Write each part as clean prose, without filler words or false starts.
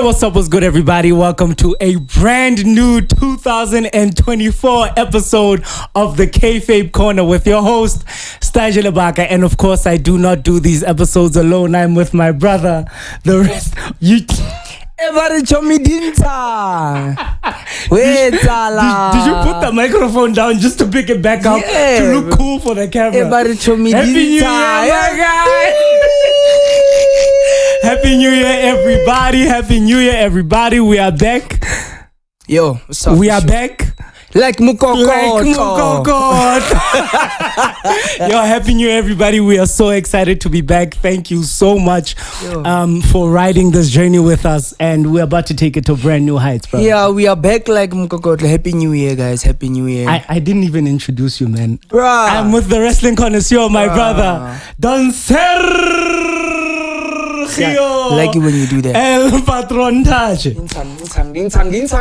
What's good, everybody? Welcome to a brand new 2024 episode of the Kayfabe Corner with your host, Stige Lebaka. And of course, I do not do these episodes alone. I'm with my brother. The rest, you... Did you put the microphone down just to pick it back up to look cool for the camera? Happy New Year, guys! Happy New Year, everybody! Happy New Year, everybody! We are back. Yo, what's up? We are back. Like Mokokotlo. Yo, Happy New Year, everybody. We are so excited to be back. Thank you so much for riding this journey with us. And we're about to take it to brand new heights, bro. Yeah, we are back like Mokokotlo. Happy New Year, guys. Happy New Year. I didn't even introduce you, man. Bruh. I'm with the wrestling connoisseur, my brother, Don Sergio. Like it when you do that. El Patron Taj.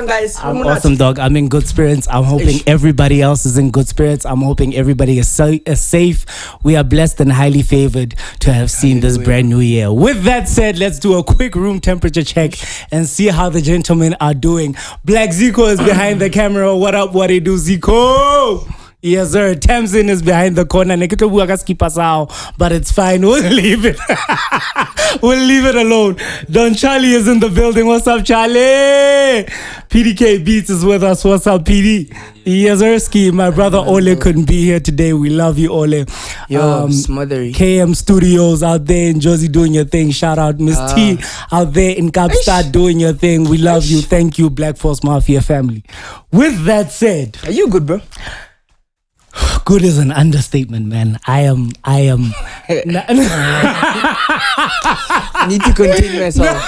Guys. I'm awesome, dog. I'm in good spirits. I'm hoping everybody else is in good spirits. I'm hoping everybody is safe. We are blessed and highly favored to have seen this brand new year. With that said, let's do a quick room temperature check and see how the gentlemen are doing. BlaqZicco is behind the camera. What up? What it do, Zico? Yes, sir. Tamsin is behind the corner. But it's fine. We'll leave it. We'll leave it alone. Don Charlie is in the building. What's up, Charlie? PDK Beats is with us. What's up, PD? Yes, Erski. My brother Ole couldn't be here today. We love you, Ole. Yo, smothery. KM Studios out there in Jersey doing your thing. Shout out Miss T out there in Kapstad doing your thing. We love you. Thank you, BlaqForce Mafia family. With that said, are you good, bro? Good is an understatement, man. I am. I need to contain myself.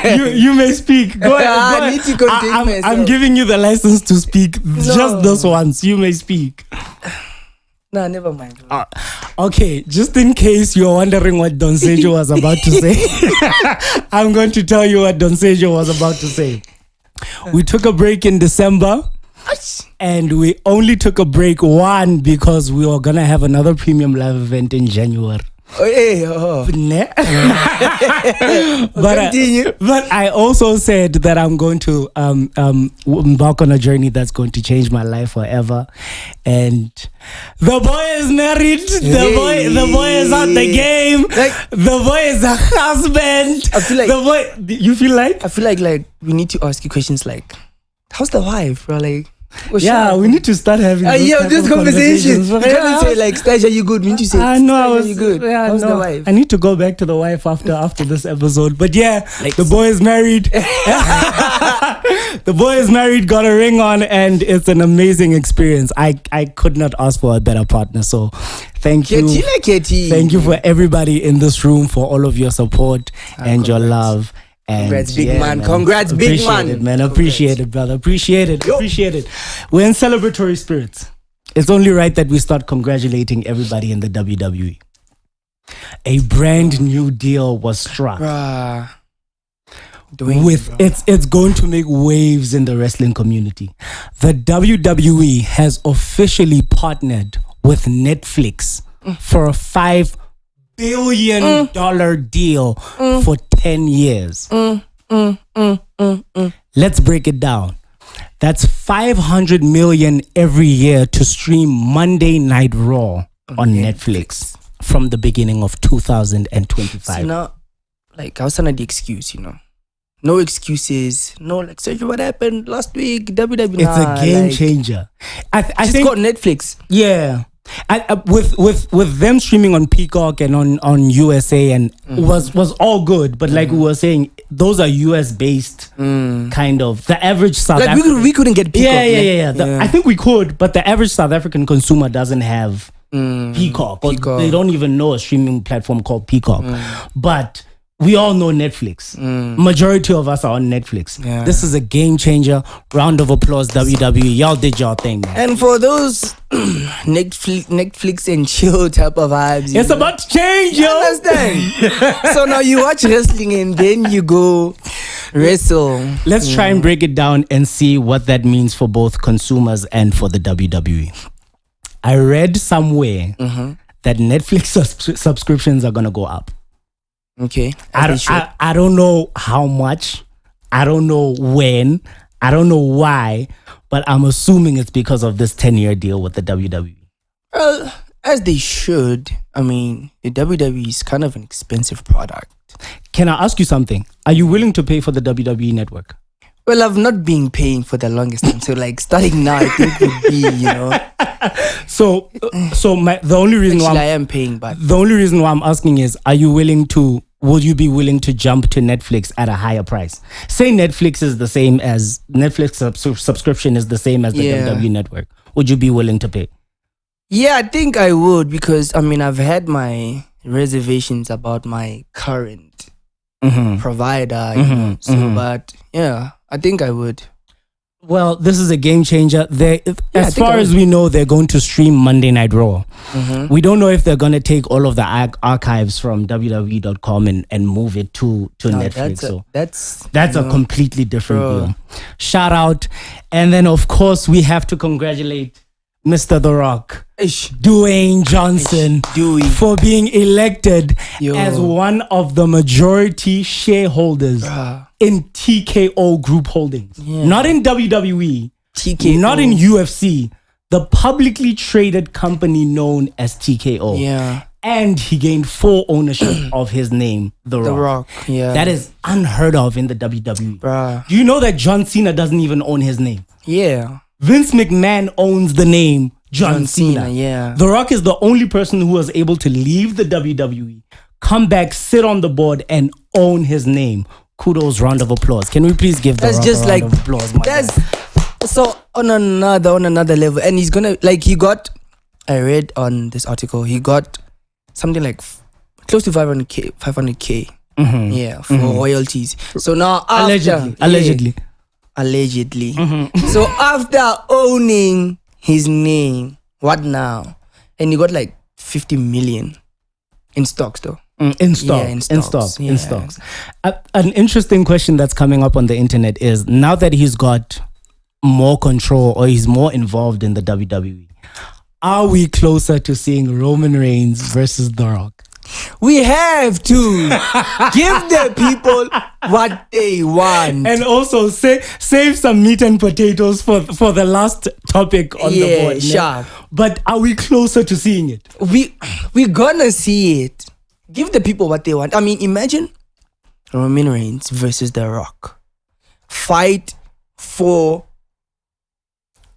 you may speak. Go ahead. I need to contain myself. I'm giving you the license to speak just this once. You may speak. No, never mind. Okay, just in case you're wondering what Don Sergio was about to say, I'm going to tell you what Don Sergio was about to say. We took a break in December. And we only took a break because we were gonna have another premium live event in January. But I also said that I'm going to embark on a journey that's going to change my life forever. And the boy is married. The boy is out the game. The boy is a husband. I feel like the boy. You feel like? I feel like we need to ask you questions like, how's the wife, bro? Like. We need to start having this conversations. You can't say like, Stage, are you good? We need to say, are you good? How's the wife? I need to go back to the wife after this episode. But yeah, the boy is married. The boy is married, got a ring on, and it's an amazing experience. I could not ask for a better partner. So thank you. Thank you for everybody in this room for all of your support and your love. And congrats, big man. Congrats, big man. Appreciate it, brother. Appreciate it. We're in celebratory spirits. It's only right that we start congratulating everybody in the WWE. A brand new deal was struck. It's going to make waves in the wrestling community. The WWE has officially partnered with Netflix for a $5 billion deal for 10 years. Let's break it down. That's $500 million every year to stream Monday Night Raw on Netflix from the beginning of 2025. So now, like, I was saying the excuse, no excuses. No, like, Sergio, what happened last week? WWE. It's a game changer. I think got Netflix. Yeah. With them streaming on Peacock and on USA and was all good, but like we were saying, those are US based kind of. The average South African, we couldn't get Peacock. I think we could, but the average South African consumer doesn't have Peacock. They don't even know a streaming platform called Peacock. But we all know Netflix. Majority of us are on Netflix. Yeah. This is a game changer. Round of applause, WWE. Y'all did y'all thing, man. And for those Netflix and chill type of vibes, it's about to change, yo. Understand? So now you watch wrestling and then you go wrestle. Let's try and break it down and see what that means for both consumers and for the WWE. I read somewhere that Netflix subscriptions are gonna go up. Okay. I don't know how much, I don't know when. I don't know why. But I'm assuming it's because of this 10-year deal with the WWE. Well, as they should. I mean, the WWE is kind of an expensive product. Can I ask you something? Are you willing to pay for the WWE network? Well, I've not been paying for the longest time. So, like, starting now, I think would be, So the only reason Actually, why I am paying, but the only reason why I'm asking is, would you be willing to jump to Netflix at a higher price? Say Netflix subscription is the same as the WWE network. Would you be willing to pay? yeah, I think I would, because I mean, I've had my reservations about my current provider, but yeah, I think I would. Well, this is a game changer. As think far I as would. we know, they're going to stream Monday Night Raw. We don't know if they're going to take all of the archives from WWE.com and move it to Netflix. That's a completely different deal. Shout out. And then, of course, we have to congratulate Mr. The Rock, Dwayne Johnson, for being elected as one of the majority shareholders in TKO Group Holdings. Not in WWE, TKO. not in UFC, the publicly traded company known as TKO. Yeah. And he gained full ownership of his name, The Rock. The Rock, yeah. That is unheard of in the WWE. Bruh. Do you know that John Cena doesn't even own his name? Yeah. Vince McMahon owns the name John Cena. Yeah. The Rock is the only person who was able to leave the WWE, come back, sit on the board, and own his name. Kudos, round of applause. Can we please give The That's Rock just a round of applause? My that's guy? so on another level, and he's gonna I read on this article, he got something like close to 500k. Yeah, for royalties. So now after allegedly. So after owning his name, what now? And he got like 50 million in stocks though. In stocks. Yeah. An interesting question that's coming up on the internet is, now that he's got more control or he's more involved in the WWE, are we closer to seeing Roman Reigns versus The Rock? We have to give the people what they want. And also save some meat and potatoes for the last topic on the board. Sure. But are we closer to seeing it? We're gonna see it. Give the people what they want. I mean, imagine Roman Reigns versus The Rock. Fight for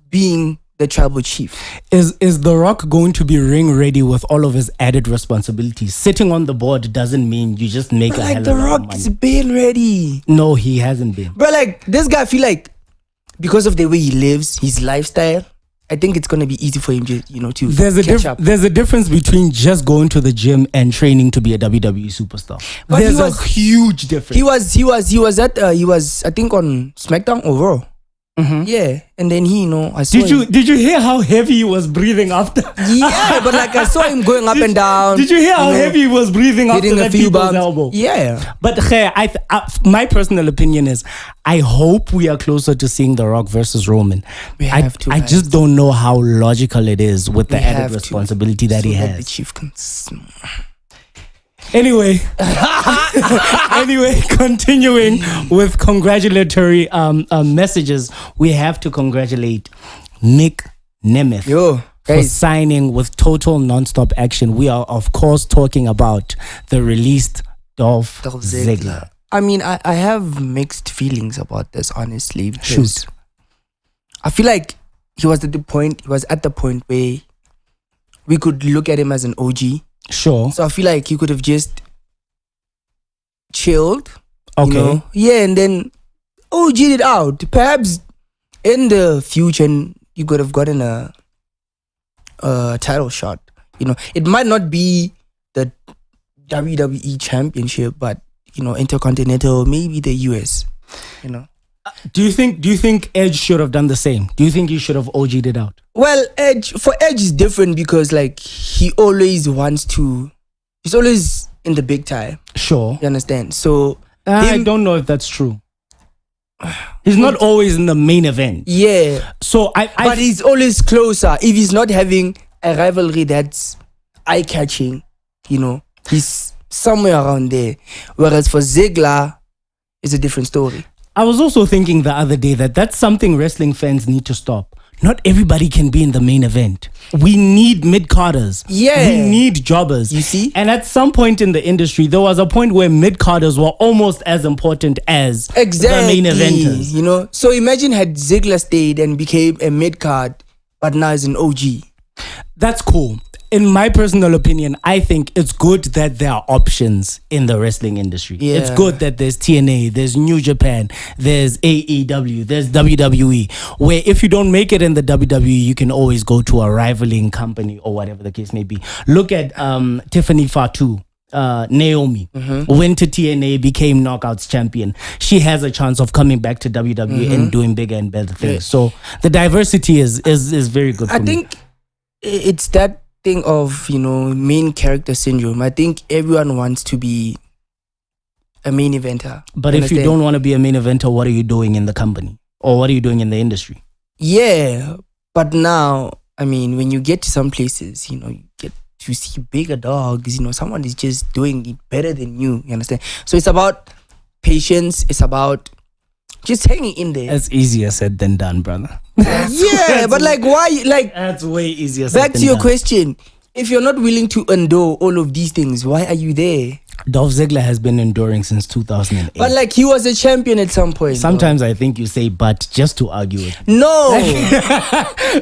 being the tribal chief. Is The Rock going to be ring ready with all of his added responsibilities? Sitting on the board doesn't mean you just make a hell of The a lot of Rock money. is been ready. No, he hasn't been. But like, this guy, I feel like because of the way he lives, his lifestyle, I think it's gonna be easy for him to catch up. There's a difference between just going to the gym and training to be a WWE superstar. But there's a huge difference. He was I think on SmackDown or Raw. Yeah, and then I saw him. Did you hear how heavy he was breathing after? Yeah, but like I saw him going up and down. Did you hear how heavy he was breathing after hitting a that few people's bumps. elbow? Yeah. But my personal opinion is, I hope we are closer to seeing The Rock versus Roman. We have to. I just don't know how logical it is with the We added have to. responsibility that he So has. the chief can Anyway, continuing with congratulatory messages, we have to congratulate Nick Nemeth for signing with Total Nonstop Action. We are, of course, talking about the released Dolph Ziggler. I mean, I have mixed feelings about this, honestly. Because I feel like he was at the point where we could look at him as an OG. Sure. So I feel like he could have just chilled. Okay. Yeah, and then OG'd it out. Perhaps in the future, you could have gotten a title shot. It might not be the WWE Championship, but Intercontinental, maybe the US. Do you think Edge should have done the same? Do you think he should have OG'd it out? Well, Edge is different because like he's always in the big time. Sure. You understand? So I don't know if that's true. He's not always in the main event. Yeah. So but he's always closer. If he's not having a rivalry that's eye-catching, he's somewhere around there. Whereas for Ziggler, it's a different story. I was also thinking the other day that that's something wrestling fans need to stop. Not everybody can be in the main event. We need mid-carders. Yeah. We need jobbers. You see? And at some point in the industry, there was a point where mid-carders were almost as important as the main eventers. You know? So imagine had Ziggler stayed and became a mid-card, but now is an OG. That's cool. In my personal opinion, I think it's good that there are options in the wrestling industry. Yeah. It's good that there's TNA, there's New Japan, there's AEW, there's WWE, where if you don't make it in the WWE, you can always go to a rivaling company or whatever the case may be. Look at Tiffany Fatu. Naomi went to TNA, became Knockouts champion. She has a chance of coming back to WWE and doing bigger and better things. Yeah. So the diversity is very good for me. I think it's that thing of, you know, main character syndrome. I think everyone wants to be a main eventer. But if you don't want to be a main eventer, what are you doing in the company? Or what are you doing in the industry? Yeah, but now, I mean, when you get to some places, you know, you get to see bigger dogs, you know, someone is just doing it better than you understand? So it's about patience, it's about just hanging in there. That's easier said than done, brother. Yeah, but like, why? Like, that's way easier said back than to your done. question. If you're not willing to endure all of these things, why are you there? Dolph Ziggler has been enduring since 2008. But like, he was a champion at some point. Sometimes I think you say but just to argue it. No.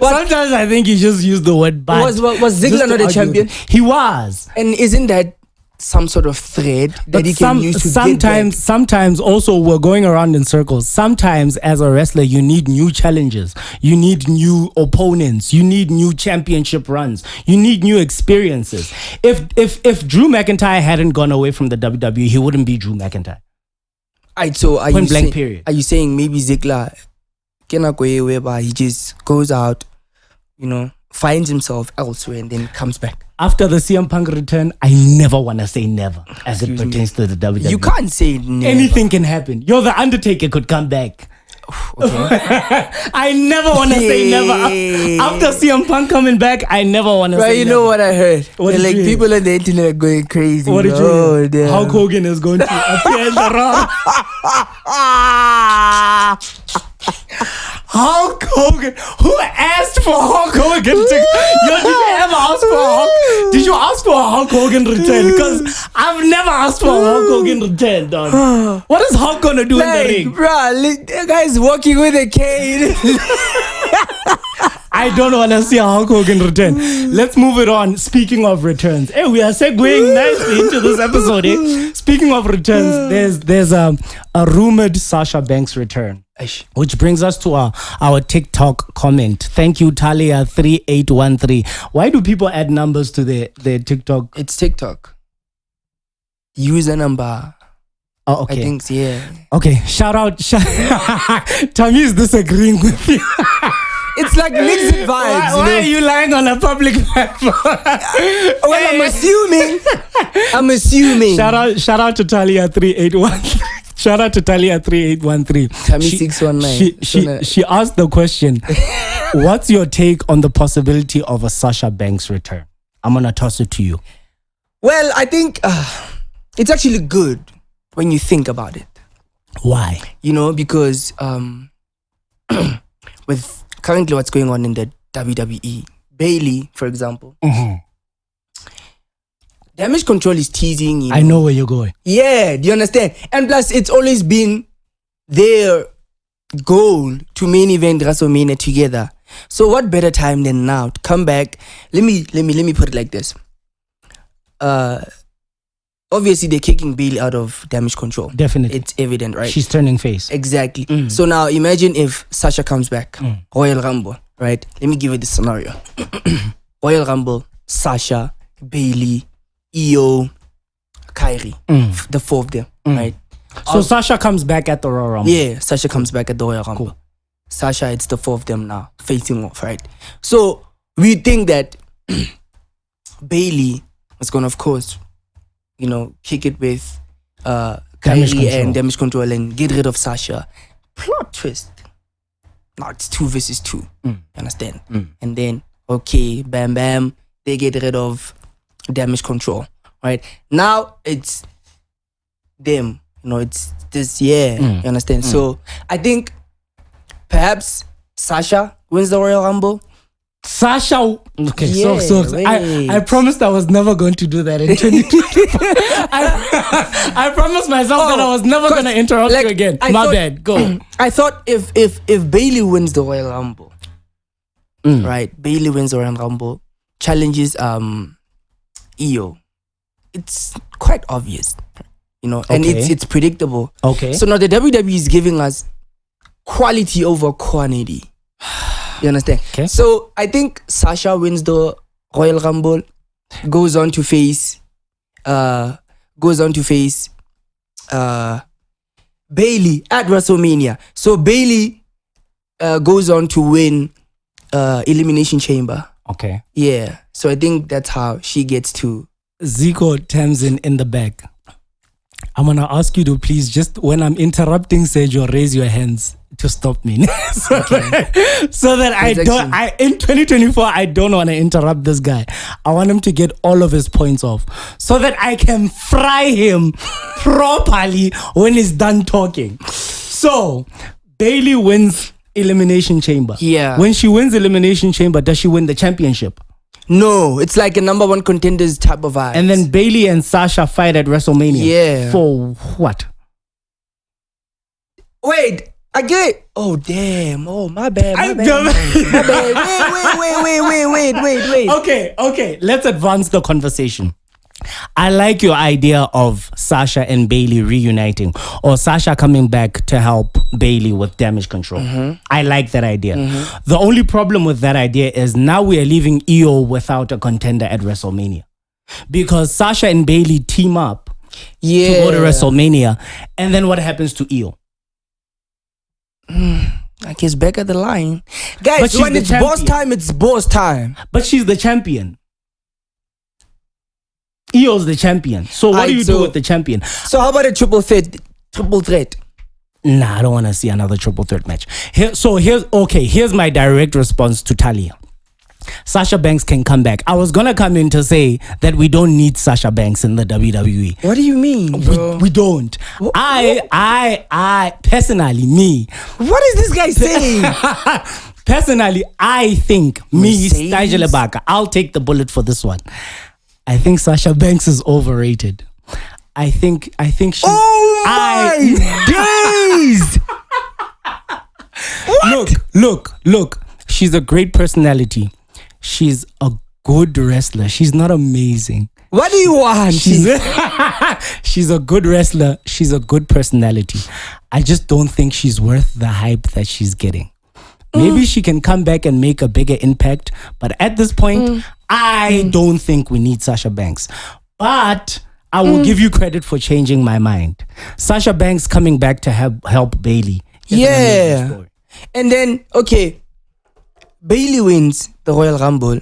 Sometimes I think you just use the word but. Was just Ziggler to not a argue champion? it. He was. And isn't that some sort of thread that he can use to sometimes also we're going around in circles. Sometimes as a wrestler you need new challenges, you need new opponents, you need new championship runs, you need new experiences. If Drew McIntyre hadn't gone away from the WWE, he wouldn't be Drew McIntyre. So are Point blank period. Are you saying maybe Ziggler cannot go away whereby he just goes out, you know, finds himself elsewhere and then comes back? After the CM Punk return, I never want to say never as it pertains to the WWE. You can't say never. Anything can happen. The Undertaker could come back. Okay. I never want to say never. After CM Punk coming back, I never want to say never. You know what I heard? What did like you hear? people on the internet are going crazy. What did you hear? Damn. Hulk Hogan is going to appear in the Raw. Hulk Hogan. Who asked for Hulk Hogan to? Did you ever ask for Hulk? Did you ask for a Hulk Hogan return? Because I've never asked for a Hulk Hogan return, dog. What is Hulk gonna do in the ring? Bruh, that guy's walking with a cane. I don't want to see a Hulk Hogan return. Let's move it on. Speaking of returns, we are segueing nicely into this episode. Speaking of returns, there's a rumored Sasha Banks return, which brings us to our TikTok comment. Thank you, Talia3813. Why do people add numbers to their TikTok? It's TikTok. User number. Oh, okay. I think, yeah. Okay, shout out. Tammy is disagreeing with you. It's like mixed vibes. Why are you lying on a public platform? Well, I'm assuming. Shout out to Talia3813. Shout out to Talia3813. Tammy 619. She asked the question, what's your take on the possibility of a Sasha Banks return? I'm going to toss it to you. Well, I think it's actually good when you think about it. Why? You know, because with currently what's going on in the WWE, Bailey, for example, Damage Control is teasing. You know. I know where you're going. Yeah, do you understand? And plus, it's always been their goal to main event WrestleMania together. So what better time than now to come back? Let me put it like this. Obviously, they're kicking Bailey out of Damage Control. Definitely. It's evident, right? She's turning face. Exactly. So now imagine if Sasha comes back. Royal Rumble, right? Let me give you the scenario. Royal Rumble, Sasha, Bailey, Io, Kyrie. The four of them, right? So Sasha comes back at the Royal Rumble. Yeah, Sasha comes back at the Royal Rumble. Cool. Sasha, it's the four of them now, facing off, right? So we think that Bailey is going to, of course, you know, kick it with Kyrie and Damage Control and get rid of Sasha. Plot twist. Now it's 2 versus 2. You understand? And then, okay, bam, bam, they get rid of Damage Control. Right? Now it's them it's this year. You understand? So I think perhaps Sasha wins the Royal Rumble. Sasha, okay, Yeah, so wait. I promised I was never going to do that in 2024. I promised myself that I was never going to interrupt you again. My bad, go. I thought if Bailey wins the Royal Rumble, right? Bailey wins the Royal Rumble, challenges Io. It's quite obvious, and it's predictable. Okay. So now the WWE is giving us quality over quantity. You understand? Okay. So I think Sasha wins the Royal Rumble, goes on to face Bailey at WrestleMania. So Bailey goes on to win Elimination Chamber. Okay. Yeah. So I think that's how she gets to. Zico Tamsin in the back. I'm going to ask you to please, just when I'm interrupting Sergio, raise your hands to stop me. so that in 2024, I don't want to interrupt this guy. I want him to get all of his points off so that I can fry him properly when he's done talking. So, Bailey wins Elimination Chamber. Yeah. When she wins Elimination Chamber, does she win the championship? No, it's like a number one contenders type of vibe. And then Bailey and Sasha fight at WrestleMania. Yeah. For what? Wait, I get it. Oh, damn. Oh, my bad. My bad. Wait. Okay. Let's advance the conversation. I like your idea of Sasha and Bailey reuniting, or Sasha coming back to help Bailey with damage control. I like that idea. The only problem with that idea is now we are leaving Io without a contender at WrestleMania, because Sasha and Bailey team up to go to WrestleMania, and then what happens to Io? I guess back at the line. Guys, she's when the it's champion. boss time, it's boss time. But she's the champion. Io's the champion. So what do you do with the champion? So how about a triple threat? Nah, I don't want to see another triple threat match. Here's my direct response to Talia. Sasha Banks can come back. I was gonna come in to say that we don't need Sasha Banks in the WWE. What do you mean, bro? We don't. I personally, me. What is this guy saying? Personally, I think Mercedes? Stige Lebaka. I'll take the bullet for this one. I think Sasha Banks is overrated. I think she. Oh my days! Look. She's a great personality. She's a good wrestler. She's not amazing. What do you want? She's a good wrestler. She's a good personality. I just don't think she's worth the hype that she's getting. Maybe she can come back and make a bigger impact. But at this point, I don't think we need Sasha Banks. But I will give you credit for changing my mind. Sasha Banks coming back to help Bailey. Yeah. And then, okay, Bailey wins the Royal Rumble.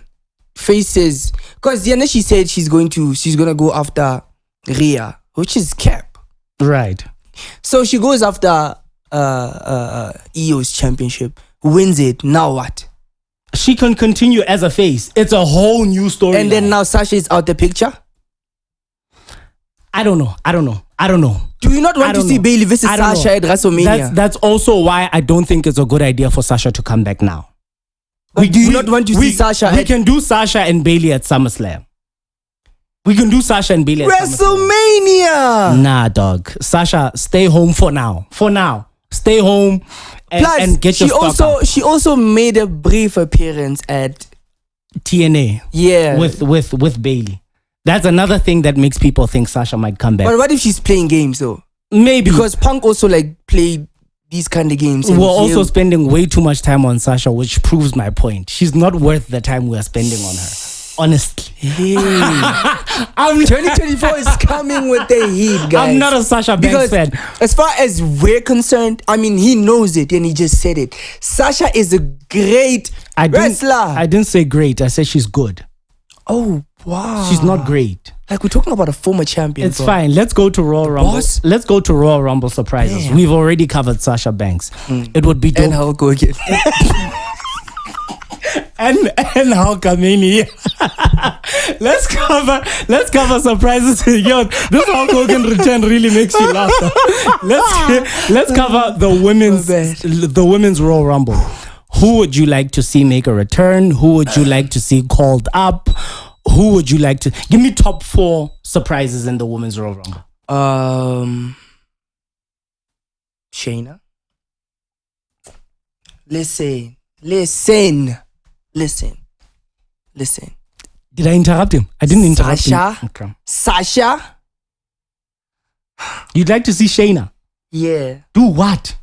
Faces, because she said she's gonna go after Rhea, which is cap. Right. So she goes after Io's championship, wins it. Now what? She can continue as a face. It's a whole new story. And then now Sasha is out the picture. I don't know. Do you not want to see Bailey versus Sasha at WrestleMania? That's also why I don't think it's a good idea for Sasha to come back now. But do you not want to see Sasha? We can do Sasha and Bailey at SummerSlam. We can do Sasha and Bailey at WrestleMania. Nah, dog. Sasha, stay home for now. Stay home and get your stock up. She also made a brief appearance at TNA. Yeah. With Bailey. That's another thing that makes people think Sasha might come back. But what if she's playing games though? Maybe. Because Punk also played these kind of games. We're also spending way too much time on Sasha, which proves my point. She's not worth the time we're spending on her. Honestly. Hey. 2024 is coming with the heat, guys. I'm not a Sasha Banks fan. As far as we're concerned, he knows it and he just said it. Sasha is a great wrestler. I didn't say great. I said she's good. Oh, wow. She's not great. We're talking about a former champion. It's fine. Let's go to Royal Rumble. Boss? Let's go to Royal Rumble surprises. Damn. We've already covered Sasha Banks. It would be dope. And Hulk Hogan. and Hulkamania. let's cover surprises. Yo, this Hulk Hogan return really makes you laugh. Let's cover the women's Royal Rumble. Who would you like to see make a return? Who would you like to see called up? Who would you like to give me top 4 surprises in the women's Royal Rumble? Shayna. Listen. Did I interrupt him? I didn't interrupt him. Okay. Sasha. You'd like to see Shayna? Yeah. Do what?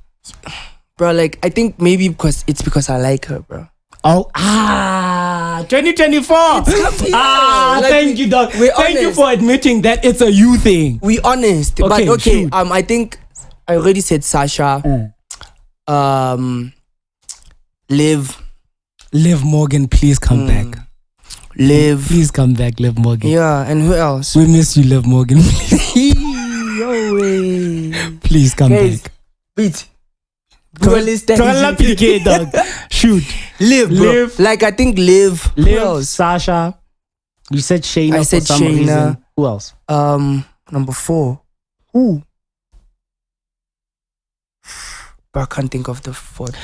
Bro, like, I think maybe because I like her, bro. 2024. Like, thank you, dog. Thank you for admitting that it's a you thing. We honest. Okay, but okay, shoot. I think I already said Sasha. Liv Morgan, please come back. Liv. Please come back, Liv Morgan. Yeah, and who else? We miss you, Liv Morgan. Please, Yo, way. please come back. Beat. Dog. Shoot. Liv. Like, I think Liv. Who else? Sasha. You said Shayna. I said for some Shayna. reason. Who else? Number 4. Who? But I can't think of the 4th.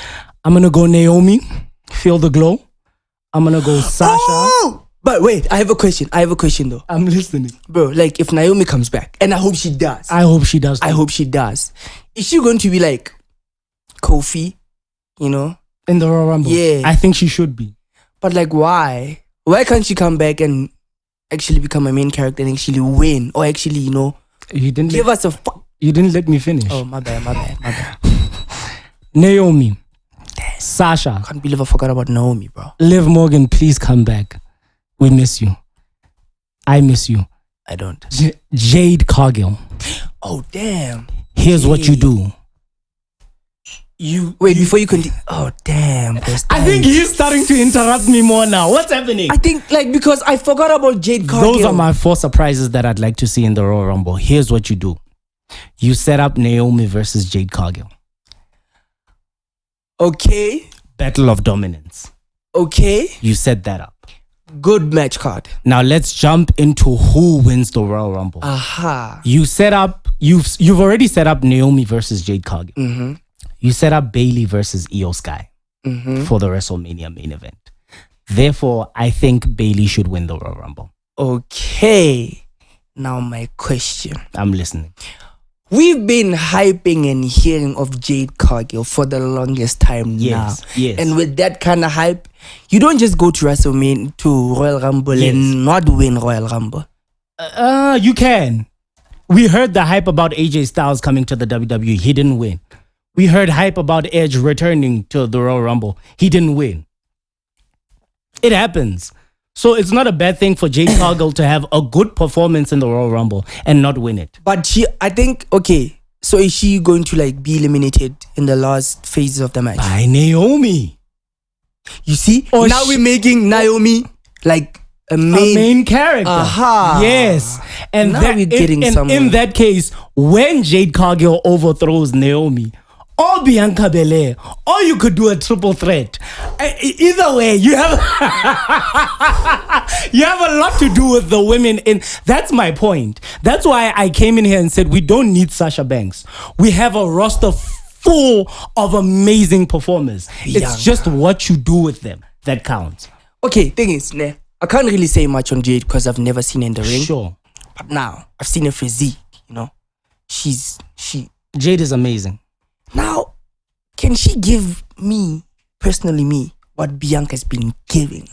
I'm gonna go Naomi. Feel the glow. I'm gonna go Sasha. Oh! But wait, I have a question though. I'm listening. Bro, like, if Naomi comes back, and I hope she does. I hope she does. Is she going to be like Kofi? You know? In the Royal Rumble? Yeah. I think she should be. But like, why? Why can't she come back and actually become a main character and actually win? Or actually, you know, You didn't let me finish. Oh, my bad. Naomi. Sasha. Can't believe I forgot about Naomi, bro. Liv Morgan, please come back. We miss you. I miss you. I don't. Jade Cargill. Oh, damn. Here's what you do. Before you continue. Oh, damn. I think he's starting to interrupt me more now. What's happening? I think, like, because I forgot about Jade Cargill. Those are my 4 surprises that I'd like to see in the Royal Rumble. Here's what you do. You set up Naomi versus Jade Cargill. Okay. Battle of Dominance. Okay. You set that up. Good match card. Now let's jump into who wins the Royal Rumble. Aha. You set up. You've already set up Naomi versus Jade Cargill. Mm-hmm. You set up Bayley versus Io Sky for the WrestleMania main event. Therefore, I think Bayley should win the Royal Rumble. Okay. Now my question. I'm listening. We've been hyping and hearing of Jade Cargill for the longest time now. Yes. And with that kind of hype, you don't just go to WrestleMania, to Royal Rumble and not win Royal Rumble. You can. We heard the hype about AJ Styles coming to the WWE. He didn't win. We heard hype about Edge returning to the Royal Rumble. He didn't win. It happens. So it's not a bad thing for Jade Cargill to have a good performance in the Royal Rumble and not win it. But I think, okay, so is she going to like be eliminated in the last phases of the match? By Naomi. You see? Or now we're making Naomi like a main character. Aha. Yes. And now we're getting somewhere. In that case, when Jade Cargill overthrows Naomi, or Bianca Belair, or you could do a triple threat. Either way, you have you have a lot to do with the women. That's my point. That's why I came in here and said we don't need Sasha Banks. We have a roster full of amazing performers. It's just what you do with them that counts. Okay, thing is, I can't really say much on Jade because I've never seen her in the ring. Sure. But now, I've seen her physique, you know. Jade is amazing. Now, can she give me, personally what Bianca's been giving?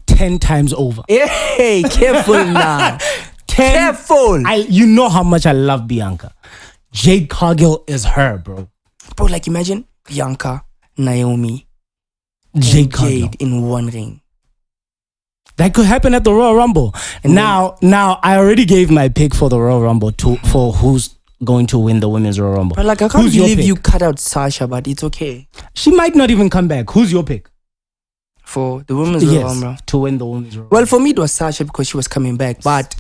10 times over. Hey, careful now. Careful. You know how much I love Bianca. Jade Cargill is her, bro. Bro, like imagine Bianca, Naomi, Jade in one ring. That could happen at the Royal Rumble. And now I already gave my pick for the Royal Rumble for who's going to win the Women's Royal Rumble. But like I can't believe you cut out Sasha, but it's okay. She might not even come back. Who's your pick? For the Women's Royal Rumble? To win the Women's Royal Rumble. Well, for me it was Sasha because she was coming back. But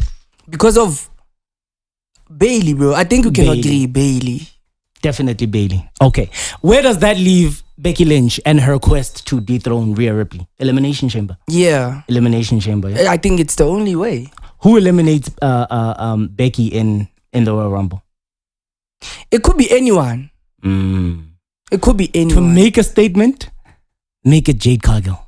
because of Bayley, bro, I think we can agree Bayley. Definitely Bayley. Okay. Where does that leave Becky Lynch and her quest to dethrone Rhea Ripley. Elimination Chamber. Yeah. Elimination Chamber. Yeah? I think it's the only way. Who eliminates Becky in the Royal Rumble? It could be anyone. It could be anyone. To make a statement, make it Jade Cargill.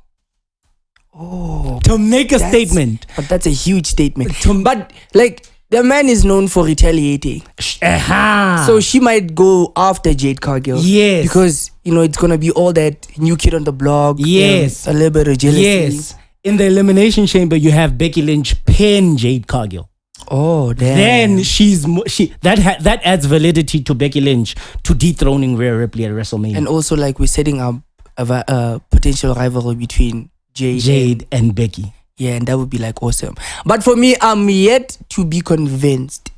Oh. To make a statement. But that's a huge statement. But like, the man is known for retaliating. So she might go after Jade Cargill. Yes. Because, it's going to be all that new kid on the block. Yes. A little bit of jealousy. Yes. In the Elimination Chamber, you have Becky Lynch pin Jade Cargill. Oh, damn. Then that adds validity to Becky Lynch to dethroning Rhea Ripley at WrestleMania. And also, like, we're setting up a potential rivalry between Jade and Becky. Yeah, and that would be like awesome. But for me, I'm yet to be convinced.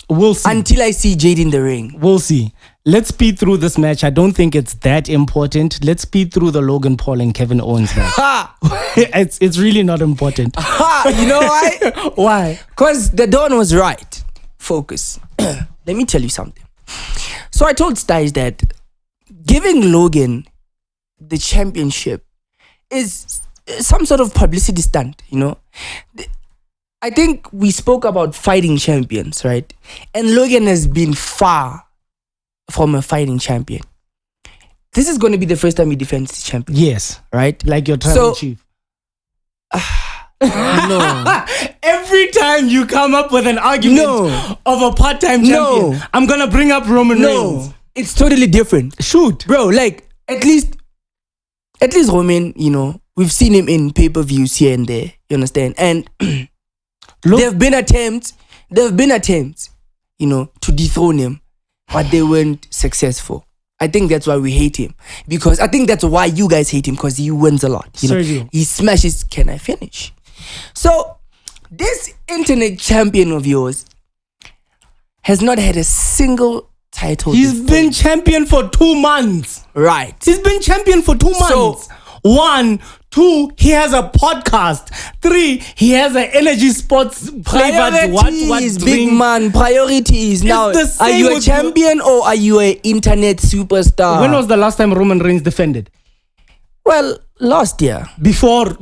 We'll see. Until I see Jade in the ring. We'll see. Let's speed through this match. I don't think it's that important. Let's speed through the Logan Paul and Kevin Owens match. It's really not important. You know why? Why? Because the Don was right. Focus. Let me tell you something. So I told Stige that giving Logan the championship is some sort of publicity stunt, I think we spoke about fighting champions, right? And Logan has been far from a fighting champion. This is going to be the first time he defends the champion. Yes. Right? Like your tribal chief. No. Every time you come up with an argument of a part-time champion, I'm going to bring up Roman Reigns. It's totally different. Shoot. Bro, like, at least Roman, we've seen him in pay-per-views here and there. You understand? And there have been attempts, to dethrone him, but they weren't successful. I think that's why we hate him. Because I think that's why you guys hate him, because he wins a lot. Sergio. He smashes, can I finish? So, this internet champion of yours has not had a single title. He's been champion for 2 months. Right. He's been champion for 2 months. So, 1, 2, he has a podcast. 3, he has an energy sports flavored what Priorities, drink. big man. Priorities. Now, are you a champion or are you an internet superstar? When was the last time Roman Reigns defended? Well, last year. Before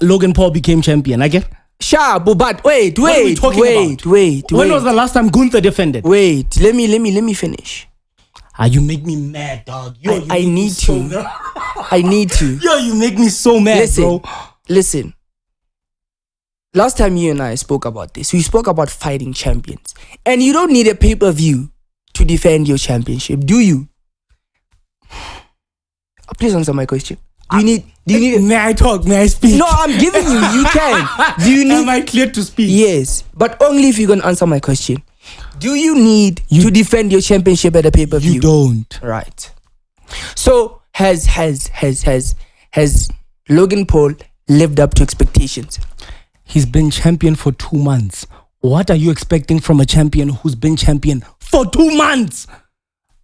Logan Paul became champion, I get. Sure, but wait. When was the last time Gunther defended? Wait, let me finish. You make me mad, dog. I need to. I need to. Yo, you make me so mad, bro. Listen. Last time you and I spoke about this, we spoke about fighting champions. And you don't need a pay-per-view to defend your championship, do you? Please answer my question. Do you need May I talk? May I speak? No, I'm giving you. You can. Do you need? Am I clear to speak? Yes, but only if you're gonna answer my question. Do you need to defend your championship at a pay-per-view? You don't. Right. So has Logan Paul lived up to expectations? He's been champion for 2 months. What are you expecting from a champion who's been champion for 2 months?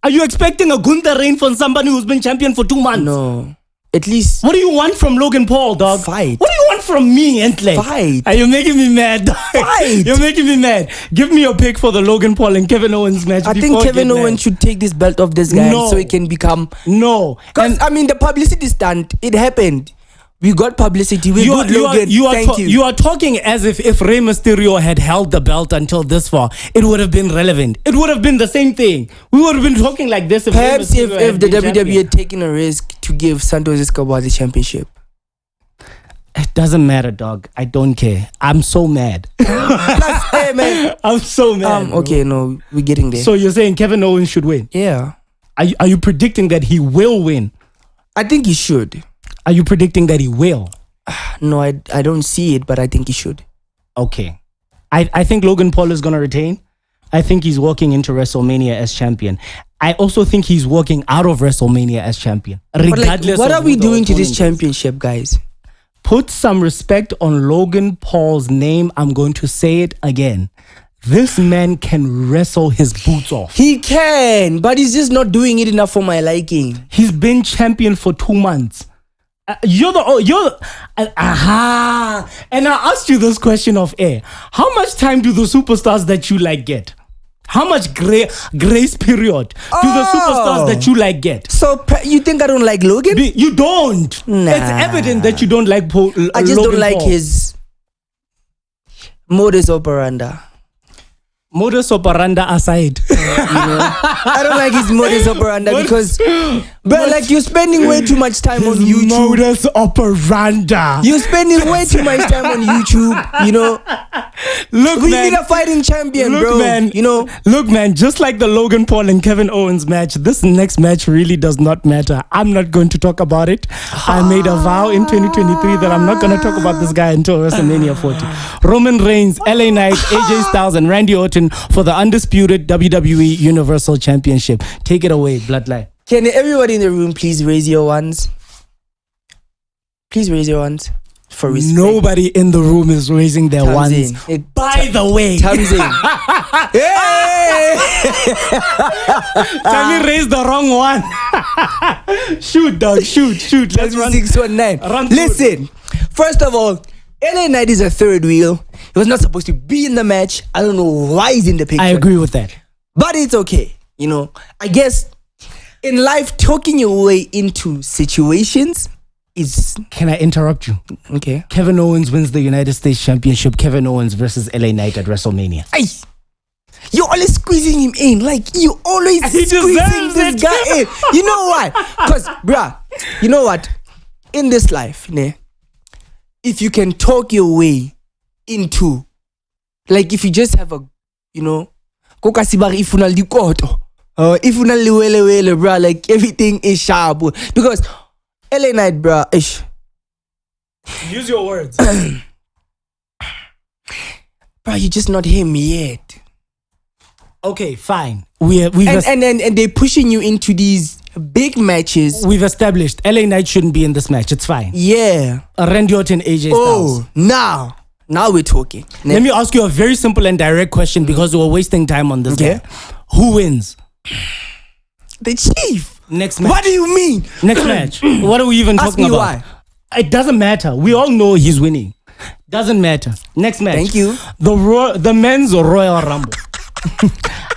Are you expecting a Gunther reign from somebody who's been champion for 2 months? No. At least. What do you want from Logan Paul, dog? Fight. What do you want from me, Entle? Fight. Are you making me mad, dog? Fight. You're making me mad. Give me your pick for the Logan Paul and Kevin Owens match. I think Kevin Owens should take this belt off this guy so he can become. No. Because, the publicity stunt, it happened. We got publicity. Logan. Thank you. You are talking as if Rey Mysterio had held the belt until this far, it would have been relevant. It would have been the same thing. We would have been talking like this if perhaps if the WWE had taken a risk to give Santos Escobar the championship. It doesn't matter, dog. I don't care. I'm so mad. Plus, hey, man. I'm so mad. Okay, no, we're getting there. So you're saying Kevin Owens should win? Yeah. Are you predicting that he will win? I think he should. Are you predicting that he will? No, I don't see it, but I think he should. Okay. I think Logan Paul is going to retain. I think he's walking into WrestleMania as champion. I also think he's walking out of WrestleMania as champion. Regardless what are we doing to this championship, guys? Put some respect on Logan Paul's name. I'm going to say it again. This man can wrestle his boots off. He can, but he's just not doing it enough for my liking. He's been champion for 2 months. And I asked you this question off air. How much time do the superstars that you like get? How much grace period do the superstars that you like get? So you think I don't like Logan? You don't. Nah. It's evident that you don't like I just Logan don't like Paul. his modus operandi. Modus operandi aside. I don't like his modus operandi because, bro, like you're spending way too much time on YouTube. Modus operandi. You're spending way too much time on YouTube. Look, we man, need a fighting champion, look, bro. Man, look, man. Just like the Logan Paul and Kevin Owens match, this next match really does not matter. I'm not going to talk about it. I made a vow in 2023 that I'm not going to talk about this guy until WrestleMania 40. Roman Reigns, LA Knight, AJ Styles, and Randy Orton for the undisputed WWE Universal Championship. Take it away, Bloodline. Can everybody in the room please raise your ones? Please raise your ones for respect. Nobody in the room is raising their ones. By the way, Tamzin. Hey! Tammy raised the wrong one. Shoot, dog. Shoot. Let's run. 619. Listen, first of all, LA Knight is a third wheel. He was not supposed to be in the match. I don't know why he's in the picture. I agree with that. But it's okay. I guess in life, talking your way into situations is... Can I interrupt you? Okay. Kevin Owens wins the United States Championship. Kevin Owens versus LA Knight at WrestleMania. Ay, you're always squeezing him in. Like, you always squeezing this guy in. You know why? Because, bruh, you know what? In this life, if you can talk your way into, like, if you just have a, koka sibari ifunal di koto, ifunal liwele, bruh, like, everything is sharp. Because LA Knight, bruh, ish. Use your words. Bruh, you're just not him yet. Okay, fine. And they're pushing you into these big matches. We've established LA Knight shouldn't be in this match. It's fine. Yeah. Randy Orton, AJ Styles. Oh, now we're talking. Let me ask you a very simple and direct question because we're wasting time on this guy. Who wins? The Chief. Next match. What do you mean? Next match. What are we even talking about? Why? It doesn't matter. We all know he's winning. Doesn't matter. Next match. Thank you. The men's Royal Rumble.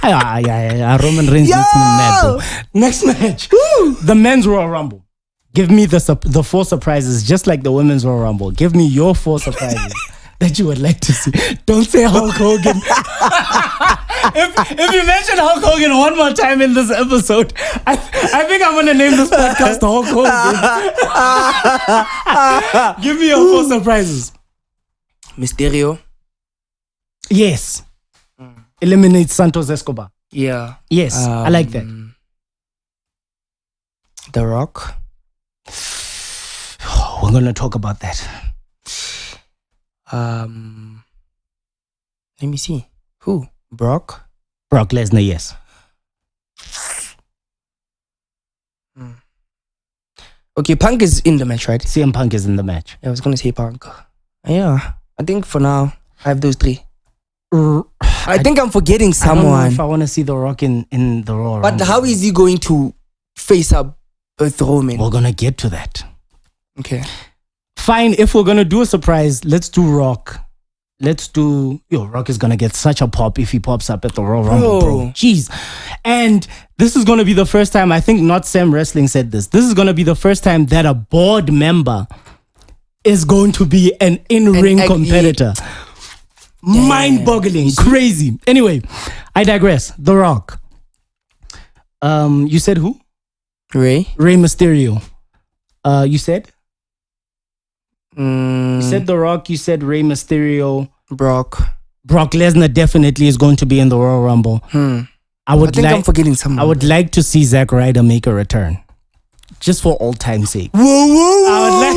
Roman Reigns makes me mad, bro. Next match. Woo. The men's Royal Rumble. Give me the 4 surprises, just like the women's Royal Rumble. Give me your 4 surprises that you would like to see. Don't say Hulk Hogan. if you mention Hulk Hogan one more time in this episode, I think I'm going to name this podcast Hulk Hogan. Give me your 4 surprises. Mysterio. Yes. Eliminate Santos Escobar. Yeah. Yes, I like that. The Rock. We're going to talk about that. Let me see. Who? Brock Lesnar, yes. Okay, Punk is in the match, right? CM Punk is in the match. I was going to say Punk. Yeah. I think for now, I have those 3. I think I'm forgetting someone. I don't know if I want to see The Rock in the Raw. But how is he going to face up with Roman? We're going to get to that. Okay. Fine, if we're going to do a surprise, let's do Rock. Rock is going to get such a pop if he pops up at the Royal Rumble, bro. Jeez. And this is going to be the first time, I think Not Sam Wrestling said this. This is going to be the first time that a board member is going to be an in-ring competitor. Mind-boggling, crazy. Anyway, I digress. The Rock. You said who? Rey Mysterio. You said? You said The Rock. You said Rey Mysterio. Brock Lesnar definitely is going to be in the Royal Rumble. I think I'm forgetting someone. I would like to see Zack Ryder make a return. Just for old time's sake. Whoa.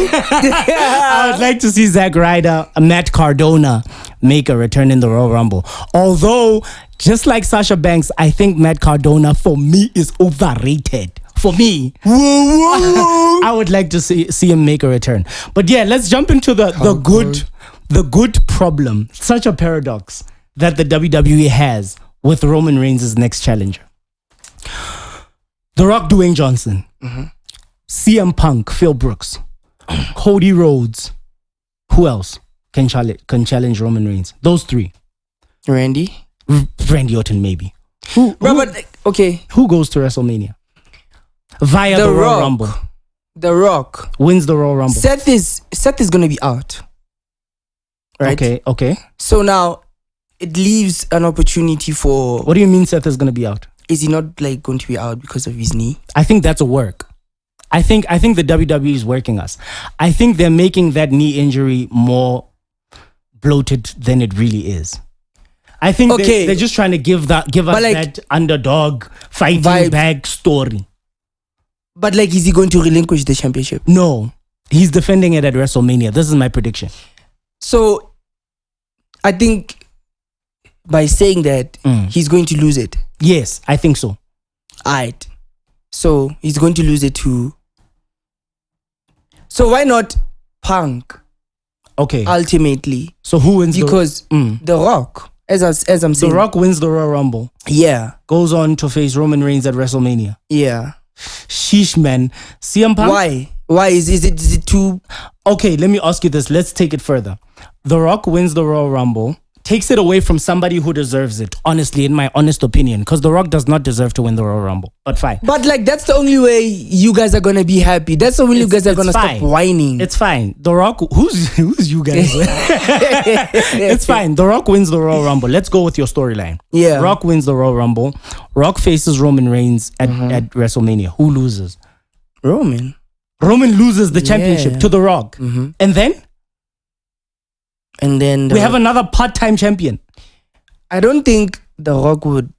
I would like to see Zack Ryder, Matt Cardona make a return in the Royal Rumble. Although, just like Sasha Banks, I think Matt Cardona, for me, is overrated. For me. I would like to see him make a return. But yeah, let's jump into the good problem. Such a paradox that the WWE has with Roman Reigns' next challenger. The Rock, Dwayne Johnson. CM Punk, Phil Brooks. Cody Rhodes. Who else can challenge Roman Reigns? Those 3. Randy Orton, maybe. Okay. Who goes to WrestleMania via the Royal Rumble? The Rock wins the Royal Rumble. Seth is gonna be out. Right. Okay. So now it leaves an opportunity for. What do you mean Seth is gonna be out? Is he not like going to be out because of his knee? I think that's a work. I think the WWE is working us. I think they're making that knee injury more bloated than it really is. I think they're just trying to give us that underdog fighting back story. But like, is he going to relinquish the championship? No, he's defending it at WrestleMania. This is my prediction. So, I think by saying that, he's going to lose it. Yes, I think so. Alright. So, he's going to lose it to... So, why not Punk? Okay. Ultimately. So, who wins? Because The Rock, as I'm saying... The Rock wins the Royal Rumble. Yeah. Goes on to face Roman Reigns at WrestleMania. Yeah. Sheesh, man. CM Punk? Why? Is it too... Okay, let me ask you this. Let's take it further. The Rock wins the Royal Rumble, takes it away from somebody who deserves it, honestly, in my honest opinion, because The Rock does not deserve to win the Royal Rumble, but fine. But like, that's the only way you guys are going to be happy. That's the only you guys are going to stop whining. It's fine. The Rock, who's you guys? It's fine. The Rock wins the Royal Rumble. Let's go with your storyline. Yeah. Rock wins the Royal Rumble. Rock faces Roman Reigns at WrestleMania. Who loses? Roman loses the championship to The Rock. And then we have another part-time champion. I don't think The Rock would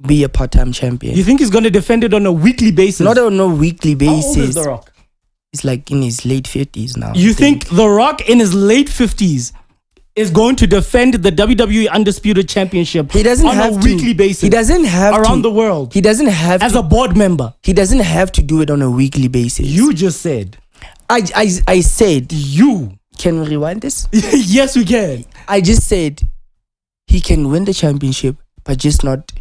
be a part-time champion. You think he's going to defend it on a weekly basis? Not on a weekly basis. How old is The Rock? He's like in his late 50s now. You think The Rock in his late 50s is going to defend the WWE Undisputed Championship on a weekly basis? He doesn't have around the world. He doesn't have as a board member. He doesn't have to do it on a weekly basis. You just said. I said. You. Can we rewind this? Yes, we can. I just said he can win the championship, but just not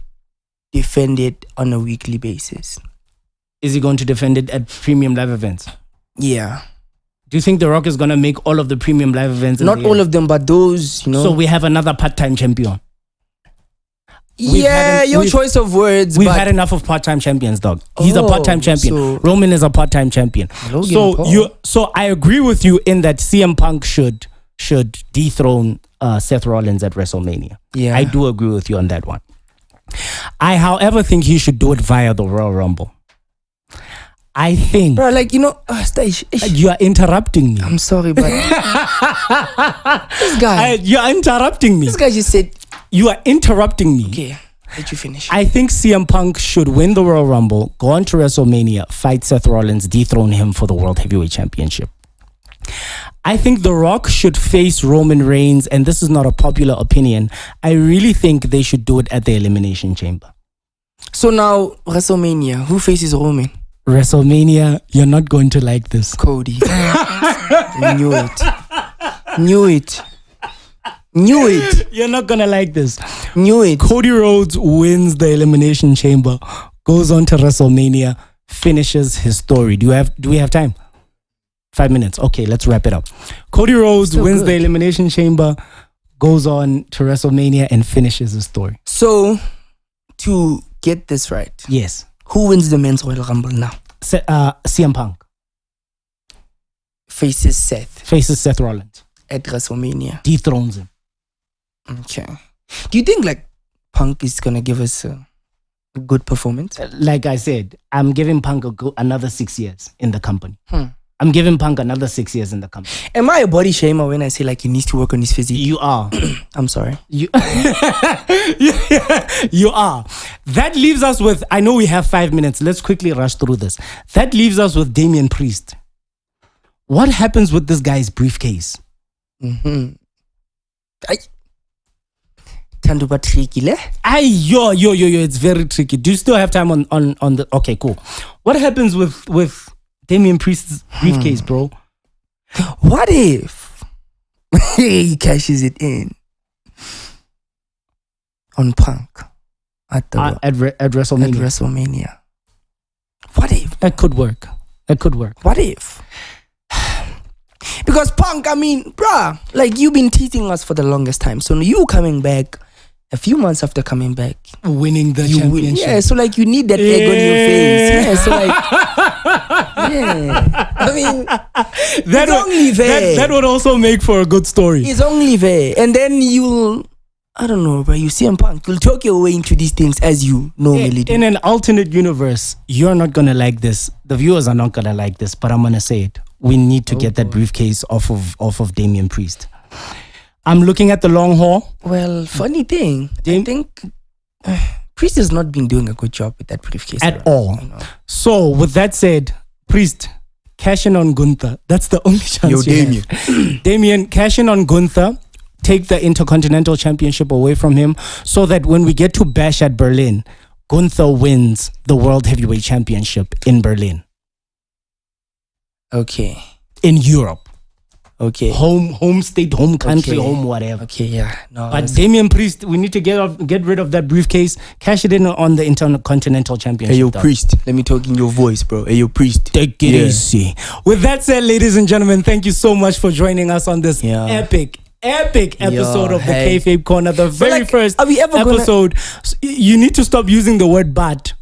defend it on a weekly basis. Is he going to defend it at premium live events? Yeah. Do you think The Rock is going to make all of the premium live events? Not all of them, but those, you know. So we have another part-time champion. Your choice of words. We've had enough of part-time champions, dog. He's a part-time champion. So Roman is a part-time champion. So I agree with you in that CM Punk should dethrone Seth Rollins at WrestleMania. Yeah, I do agree with you on that one. I, however, think he should do it via the Royal Rumble. I think, bro, like, you know, Stage, you are interrupting me. I'm sorry, but this guy, you're interrupting me. This guy just said. You are interrupting me. Okay, let you finish. I think CM Punk should win the Royal Rumble, go on to WrestleMania, fight Seth Rollins, dethrone him for the World Heavyweight Championship. I think The Rock should face Roman Reigns, and this is not a popular opinion. I really think they should do it at the Elimination Chamber. So now, WrestleMania, who faces Roman? WrestleMania, you're not going to like this. Cody. Knew it. You're not gonna like this. Knew it. Cody Rhodes wins the Elimination Chamber, goes on to WrestleMania, finishes his story. Do we have time? 5 minutes. Okay, let's wrap it up. Cody Rhodes wins the Elimination Chamber, goes on to WrestleMania, and finishes his story. So, to get this right, yes, who wins the Men's Royal Rumble now? CM Punk faces Seth Rollins at WrestleMania, dethrones him. Okay. Do you think like Punk is gonna give us a good performance? Like I said, I'm giving Punk another 6 years in the company. I'm giving Punk another 6 years in the company. Am I a body shamer when I say like he needs to work on his physique? You are. I'm sorry. You are. That leaves us with, I know we have 5 minutes. Let's quickly rush through this. That leaves us with Damian Priest. What happens with this guy's briefcase? It's very tricky. Do you still have time on the... Okay, cool. What happens with Damian Priest's briefcase, bro? What if he cashes it in on Punk at WrestleMania? What if? That could work. What if? Because Punk, I mean, bruh, like you've been teasing us for the longest time. So you coming back a few months after coming back, winning the championship. Yeah, so like you need that egg on your face. Yeah, so like, yeah. I mean, it's only fair. That would also make for a good story. It's only fair. And then you'll, I don't know, but you CM Punk, you'll talk your way into these things as you normally do. In an alternate universe, you're not going to like this. The viewers are not going to like this, but I'm going to say it. We need to get that briefcase off of Damian Priest. I'm looking at the long haul. Well, funny thing, I think Priest has not been doing a good job with that briefcase at all. You know? So, with that said, Priest, cash in on Gunther. That's the only chance you have. Damian, cash in on Gunther. Take the Intercontinental Championship away from him so that when we get to Bash at Berlin, Gunther wins the World Heavyweight Championship in Berlin. Okay. In Europe. Okay. Home state, home country, home whatever. Okay, yeah. No. But Damian Priest, we need to get rid of that briefcase, cash it in on the Intercontinental Championship. Hey, yo, Priest. Let me talk in your voice, bro. Hey, yo, Priest. Take it easy. With that said, ladies and gentlemen, thank you so much for joining us on this epic episode of the Kayfabe Corner. The very first episode. You need to stop using the word but.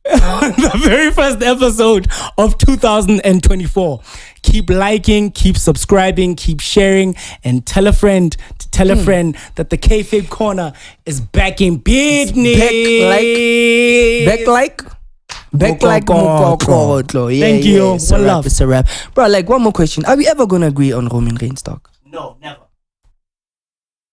The very first episode of 2024. Keep liking, keep subscribing, keep sharing, and tell a friend that the Kayfabe Corner is back in business. Back like Mokokotlo. Yeah, thank you. It's a wrap. Bro, like one more question. Are we ever gonna agree on Roman Reigns talk? No, never.